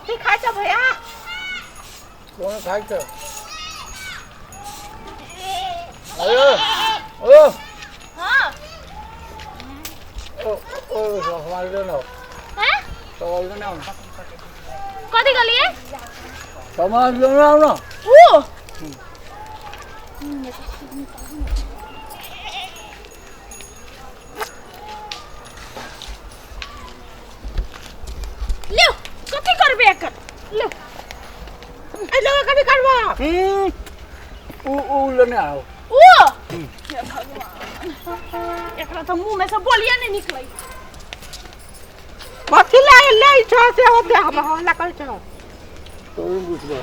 कथी खाइ छ भैया कोन खाइ छ अयो ओ हां ओ हमारे ले ना हैं तो ले ना कथी गलिए सामान ले ना ओ ले कथी करबे एकर ले ए लोग कथी करबो ओ लेने आओ ओ हे भगवान एकरा तो मुंह में से बोलिए नहीं निकलै कथी ले छ से होते हम हल्ला कर छ तो बुझ गए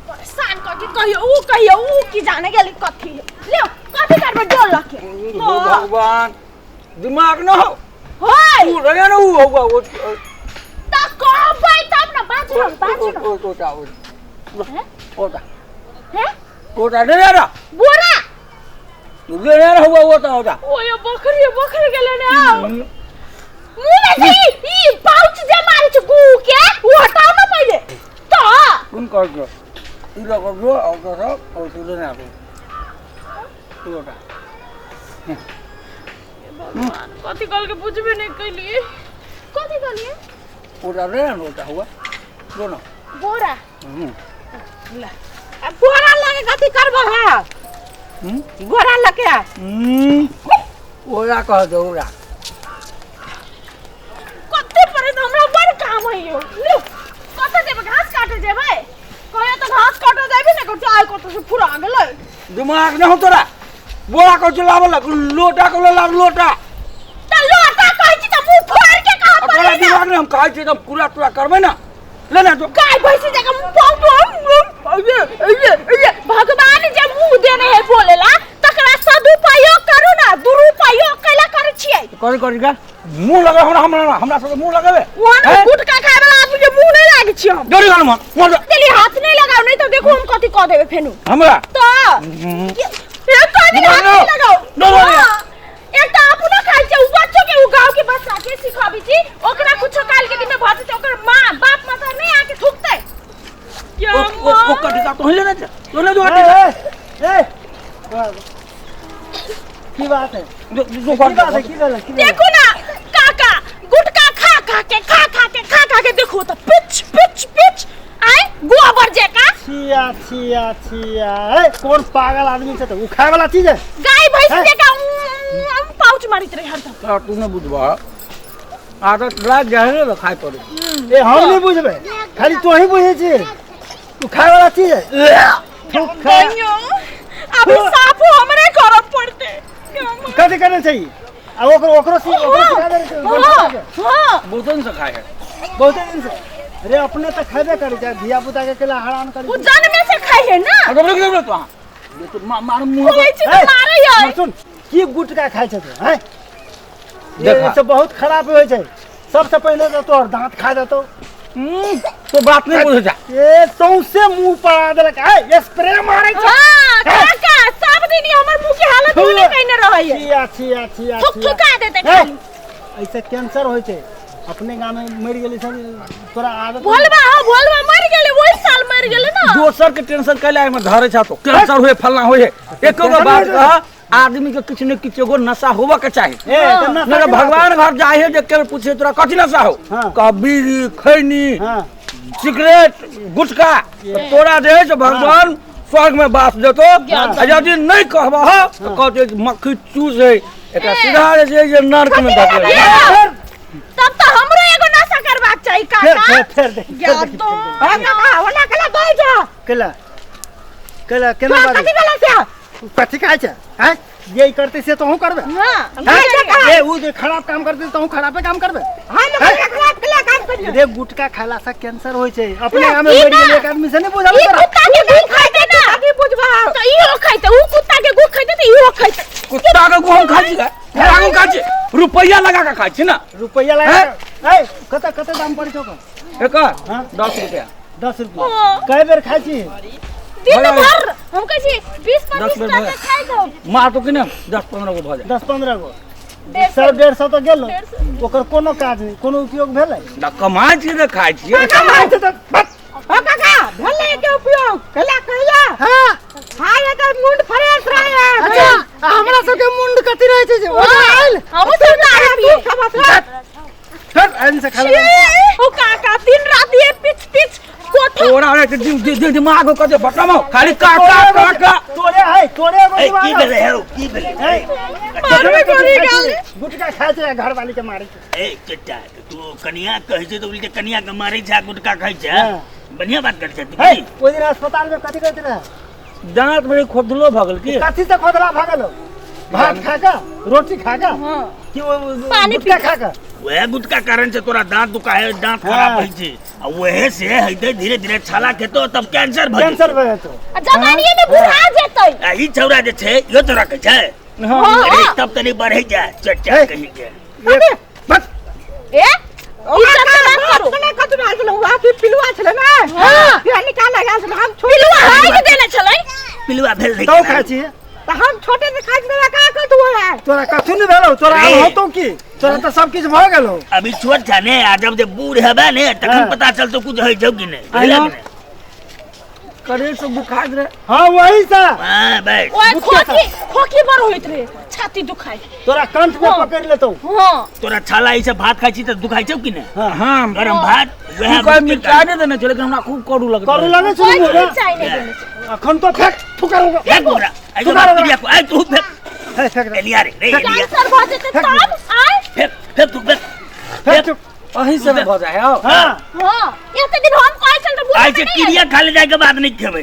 परेशान कथी कहियो ऊ की जाने गेली कथी ले कथी करबे डोल लके भगवान दिमाग न हो होय तू रहे ना होगा वो ता कहबै तब न बाजू ओ जाओ हैं ओटा हैं ओटा दे यार बोरा ले यार हुआ वो तो ओटा ओए बकरी गेले ने मुंह में से ई पाउच जे मारे छ गु के वो हटाओ ना पहिले तो कौन कर दो ई लगा दो और तो सब और तू लेने आओ तू ओटा भगवान कथी कल के बुझबे नहीं कइली कथी कलिए ओटा रे ना ओटा हुआ दोनों बोरा ला अब बोरा लगे कथी करबो है बोरा लगे ओरा कह दो ओरा कत्ते पर हमरा बड़ काम है यो ले कत्ते जेबे घास काटे जेबे कहे तो घास काटे जेबे न को चाय को तो पूरा गेलै दिमाग न हो तोरा बोरा को चलाव लग लोटा को ला लोटा त लोटा कहै छी त मुंह फोड़ के कहा पर तोरा दिमाग ने हम कहै छी त पूरा पूरा करबै ना लेना तो काय भैंसी जगह ये भगवान जे मुंह देने है बोलेला तकरा सदुपयोग करू ना दुरुपयोग कैला करे छियै करी का मुंह लगा हमरा सब मुंह लगावे ओना गुटका खाय वाला आदमी के मुंह नहीं लागे छी हम जोरी गाल मन मोर तेली हाथ नहीं लगाओ नहीं तो देखो हम कथि क देबे फेनु हमरा तो ये कथि हाथ नहीं लगाओ एकटा अपना खाइ छै उ बच्चो के उ गांव के बच्चा के सिखाबी छी ओकरा कुछ काल के दिन में भत ओकर मां बाप माता नहीं आके थुकतै क्या ओ कथि का तो लेना तो ले दो ए की बात है की गल देखो ना काका गुटका खा के देखो तो पिच आए गोबर जेका छिया ए कौन पागल आदमी छै त उ खाय वाला चीज है गाय भैंस जेका हम पाउच मारित रहे हरदम तू न बुझबा आदत लाग जाए रे खाय पड़े ए हम नहीं बुझबे खाली तू ही बुझे छी तू खाय वाला चीज है तू खा अभी साफो हमरे करब पड़ते कथि करना चाहिए आ ओकरो सिखा दे हां बोतन से खाए है बहुत दिन से अरे अपने तो खाबे करे जा धिया पुता के केला हराम करे वो जन्म से खाई है ना अब लोग ले तो ये तो मार मुंह कोई चीज मारे है सुन की गुटका खाय छै तू हैं देखा। ये सब बहुत खराब होय छै सबसे पहले तो तोर दांत खा देतो तो बात नहीं बुझ जा ए सौसे मुंह पर आ देलक है स्प्रे मारे छै हां काका सब दिन हमर मुंह के हालत होने कइने रहै है छिया थुका देते खाली ऐसे कैंसर होय छै अपने गांव में मर गेली सब तोरा आदत बोलबा मर गेले ओइ साल मर गेले ना दोसर के टेंशन कैला में धरे छ तो कैंसर होए फलना होए एको गो बात कह आदमी के कुछ न कुछ एगो नशा होबा के चाहिए मेरे भगवान घर जाए है देख के पूछे तोरा कथि नशा हो कह बीड़ी खैनी सिगरेट गुटखा तोरा दे से भगवान स्वर्ग में वास देतो यदि नहीं कहबा तो कहते मक्खी चूस है एकरा सीधा जे नरक में धकेल तब तो हमरो एगो नशा करबाक चाहिए काका फिर या तो काका वाला कला दे जा केना बात कथि वाला से कथि खाय छै हैं ये करते से तो हूं करबे हां ए उ जे खराब काम करते तो हूं खराबे काम करबे हम खराब कला काम करियो रे गुटका खाला से कैंसर होय छै अपने गांव में मर गेल एक आदमी से नहीं बुझल ई कुत्ता के गु खाइते ना आगे बुझबा तो इहो खाइते उ कुत्ता के गु खाइते तो इहो खाइते कुत्ता के गु हम खाइ छी हम खाइ छी रुपया लगा के खाइ छी ना रुपया लगा ए कते दाम पड़ छौ एक 10 रुपया 10 रुपया कई बेर खाइ छी दिन भर हम कहै छी 20-25 रुपया खाइ दो मार तो किने 10-15 गो भ जाए 10-15 गो 100 150 तो गेलो ओकर कोनो काज नहीं कोनो उपयोग भेलै ना कमाई छी दे खाई छी कमाई छै त बस ओ काका भले के उपयोग कला कहिया हां हाय एकर मुंड फ्रेश रहे अच्छा हमरा सब के मुंड कथि रहै छै जे ओ आइल हम तो ना पिए सर आइन से खा ले ओ काका दिन रात ये पिच कोठा ओरा रे दिमाग को जे बटमो खाली काका तोरे है तोरे एगो दिमाग की भेलै है की भेलै मारबे करी गाल गुटका खाय छै घर वाली के मारै छै ए चट्टा तू कनिया कहै छै तो उल्टे कनिया के मारै छै गुटका खाइ छै बढ़िया बात करै छै तू है ओइ दिन अस्पताल में कथि कहत रहे दांत में खोदलो भगल की कथि से खोदला भागल भात खा का रोटी खा का कि पानी गुटका खा का वह गुटका कारण से तोरा दांत दुखा है दांत खराब होइ छै आ वहे से हइते धीरे धीरे छाला खेतो तब कैंसर भ कैंसर भ जेतो जवानी में बुढ़ा जेतै आ ई छौरा जे छै यो तोरा कहै छै हां अरे तब तनी बढ़ै जा चट्टा कहि के बस ए ई सब बात करू कने कतु आल छलो आ कि पिलुआ छले ना हां फिर निकाल लगा छलो हम छोड़ पिलुआ हाय के देने छलै पिलुआ भेल तो खाय छी त हम छोटे से खाइ देला का कर तू है तोरा कथु न भेलो तोरा रे। होतो की तोरा त सब किछ भ गेलो अभी छोट छ ने आ जब जे बूढ़ हेबे ने तखन पता चलतो कुछ होइ छौ कि नहीं आइलो। करे से बुखार रे हां वही सा हां बैठ ओए खोखी बर होइत रे छाती दुखाई तोरा कंठ में पकड़ लेतो हां तोरा छाला ई से भात खाइ छी त दुखाइ छौ कि नहीं हां गरम भात वह कोई मिटा दे देने छै लेकिन हमरा खूब करू लगे करू लगे छै कोई मुझे चाहिए नहीं देने अखन तो फेंक ठुकर होगा फेंक बोरा आई तो सुधारो बात क्रिया को आई तू फेंक है फेंक दे एलिया रे नहीं एलिया कैंसर भ जेतै तब आय फेंक फेंक तू फेंक फेंक चुप अही से भ जाय हो हां हां एते दिन हम कहै छल त आई से क्रिया खा ले जाए के बाद नहीं खेबै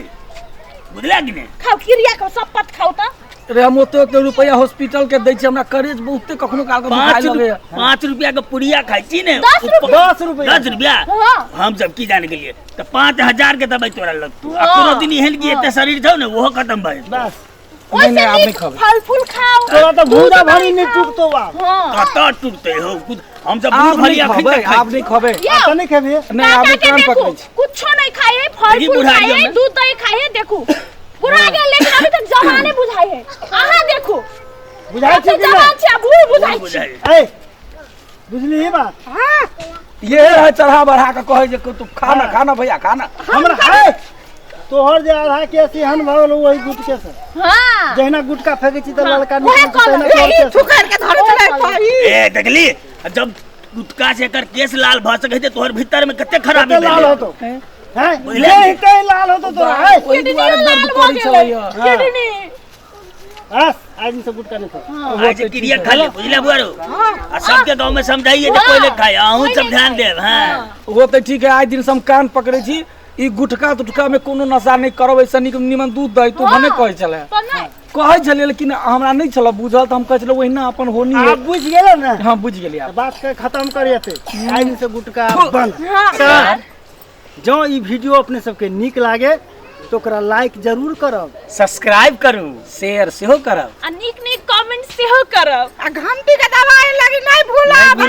बुझला कि नहीं खाओ क्रिया को सब पत खाओ त रे हम ओते रुपया हॉस्पिटल के दै छी हमरा करेज बहुते कखनो काल के बुखार लगे 5 रुपया के पुड़िया खाइ छी ने 10 रुपया 10 रुपया 10 रुपया हां हम सब की जाने के लिए तो 5000 के दवाई तोरा लगतू आ कोनो दिन हेल की एते शरीर छौ ने वो खत्म भइल बस ओइसे आप नहीं नीक खाओ। फल फूल खाओ तोरा तो भूजा भरी नहीं टूटतो बा हां कत टूटते हो खुद हम सब आप बूढ़ नहीं भलिया खबे आप नहीं खबे आता नहीं खेबे नहीं आप काका के कान देखू पकड़े छी कुछो नहीं खाए फल देखी फूल बुढ़ाइयों खाए में। दूध दही खाए देखू पूरा गेल लेकिन अभी तक जवाने बुझाई है आहा देखू बुझाई छै कि जवान छै बूढ़ बुझाई छै बुझाई ए बुझली ई बात हां ये है चढ़ा बढ़ा के कहे जे तू खाना खाना भैया खाना हमरा है तोहर जे आधा के सिहन भगल वही गुटके से हां जहिना गुटका फेंकै छी त ललका ओहे निकल कल तहिना यही तोहर के ठुकर के धर चले ए देखली जब गुटका से कर केस लाल भ सके छै तोहर भीतर में कते खराबी लाल भेलै होतो हैं बुझले? ये कहीं लाल होतो तोरा है ओही दुआरे दर्द करै छै किडनी बस आज से गुटका नहीं खा आज क्रिया खा ले बुझला बुआरो आ सबके गांव में समझाइए जे कोई ले खाए अहूं सब ध्यान देब हां वो तो ठीक है आज दिन से हम कान पकड़े छी ई गुटका तुटका में कोनो नशा नहीं करब ऐसा निमन दूध दही तू भने कहै छले तो नहीं कहै छले लेकिन हमरा नहीं छल बुझल त हम कहै छले ओहिना अपन होनी है आप बुझ गेलो ना हां बुझ गेलिए आप बात के खत्म करियते आज से गुटका बंद हां जो ई वीडियो अपने सबके नीक लागे तो ओकरा लाइक जरूर करब सब्सक्राइब करू शेयर सेहो करब आ नीक नीक कमेंट सेहो करब आ घंटी के दबाए लगी नहीं भूलब